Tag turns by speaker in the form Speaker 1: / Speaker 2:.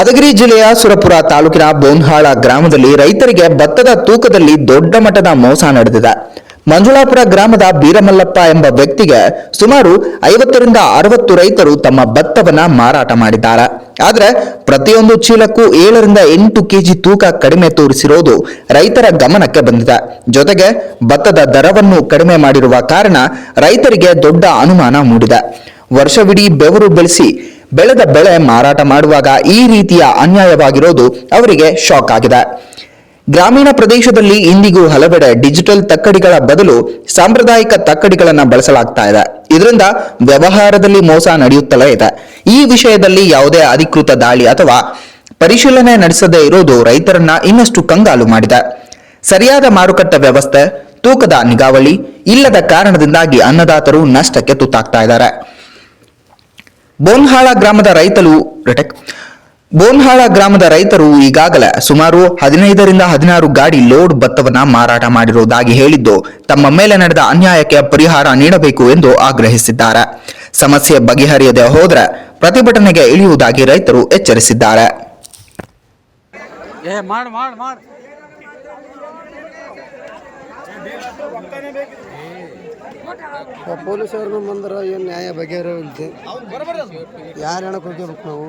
Speaker 1: ಯಾದಗಿರಿ ಜಿಲ್ಲೆಯ ಸುರಪುರ ತಾಲೂಕಿನ ಬೋನ್ಹಾಳ ಗ್ರಾಮದಲ್ಲಿ ರೈತರಿಗೆ ಭತ್ತದ ತೂಕದಲ್ಲಿ ದೊಡ್ಡ ಮಟ್ಟದ ಮೋಸ ನಡೆದಿದೆ. ಮಂಜುಳಾಪುರ ಗ್ರಾಮದ ಬೀರಮಲ್ಲಪ್ಪ ಎಂಬ ವ್ಯಕ್ತಿಗೆ ಸುಮಾರು 50ರಿಂದ 60 ರೈತರು ತಮ್ಮ ಭತ್ತವನ್ನ ಮಾರಾಟ ಮಾಡಿದ್ದಾರೆ. ಆದರೆ ಪ್ರತಿಯೊಂದು ಚೀಲಕ್ಕೂ 7ರಿಂದ 8 ಕೆಜಿ ತೂಕ ಕಡಿಮೆ ತೋರಿಸಿರೋದು ರೈತರ ಗಮನಕ್ಕೆ ಬಂದಿದೆ. ಜೊತೆಗೆ ಭತ್ತದ ದರವನ್ನು ಕಡಿಮೆ ಮಾಡಿರುವ ಕಾರಣ ರೈತರಿಗೆ ದೊಡ್ಡ ಅನುಮಾನ ಮೂಡಿದೆ. ವರ್ಷವಿಡೀ ಬೆವರು ಬೆಳೆದ ಬೆಳೆ ಮಾರಾಟ ಮಾಡುವಾಗ ಈ ರೀತಿಯ ಅನ್ಯಾಯವಾಗಿರೋದು ಅವರಿಗೆ ಶಾಕ್ ಆಗಿದೆ. ಗ್ರಾಮೀಣ ಪ್ರದೇಶದಲ್ಲಿ ಇಂದಿಗೂ ಹಲವೆಡೆ ಡಿಜಿಟಲ್ ತಕ್ಕಡಿಗಳ ಬದಲು ಸಾಂಪ್ರದಾಯಿಕ ತಕ್ಕಡಿಗಳನ್ನು ಬಳಸಲಾಗ್ತಾ ಇದೆ. ಇದರಿಂದ ವ್ಯವಹಾರದಲ್ಲಿ ಮೋಸ ನಡೆಯುತ್ತಲೇ ಇದೆ. ಈ ವಿಷಯದಲ್ಲಿ ಯಾವುದೇ ಅಧಿಕೃತ ದಾಳಿ ಅಥವಾ ಪರಿಶೀಲನೆ ನಡೆಸದೇ ಇರೋದು ರೈತರನ್ನ ಇನ್ನಷ್ಟು ಕಂಗಾಲು ಮಾಡಿದೆ. ಸರಿಯಾದ ಮಾರುಕಟ್ಟೆ ವ್ಯವಸ್ಥೆ, ತೂಕದ ನಿಗಾವಳಿ ಇಲ್ಲದ ಕಾರಣದಿಂದಾಗಿ ಅನ್ನದಾತರು ನಷ್ಟಕ್ಕೆ ತುತ್ತಾಗ್ತಾ ಇದ್ದಾರೆ. ಬೋನ್ಹಾಳ ಗ್ರಾಮದ ರೈತರು ಈಗಾಗಲೇ ಸುಮಾರು 15ರಿಂದ 16 ಗಾಡಿ ಲೋಡ್ ಭತ್ತವನ್ನ ಮಾರಾಟ ಮಾಡಿರುವುದಾಗಿ ಹೇಳಿದ್ದು, ತಮ್ಮ ಮೇಲೆ ನಡೆದ ಅನ್ಯಾಯಕ್ಕೆ ಪರಿಹಾರ ನೀಡಬೇಕು ಎಂದು ಆಗ್ರಹಿಸಿದ್ದಾರೆ. ಸಮಸ್ಯೆ ಬಗೆಹರಿಯದೆ ಹೋದರೆ ಪ್ರತಿಭಟನೆಗೆ ಇಳಿಯುವುದಾಗಿ ರೈತರು ಎಚ್ಚರಿಸಿದ್ದಾರೆ.
Speaker 2: ಪೊಲೀಸರು ಬಂದ್ರೆ ಏನು ನ್ಯಾಯ ಬಗೆಹರಿಯುತ್ತೆ? ಯಾರು ಹೇಳಕ್ ಹೋಗ್ಬೇಕು ನಾವು?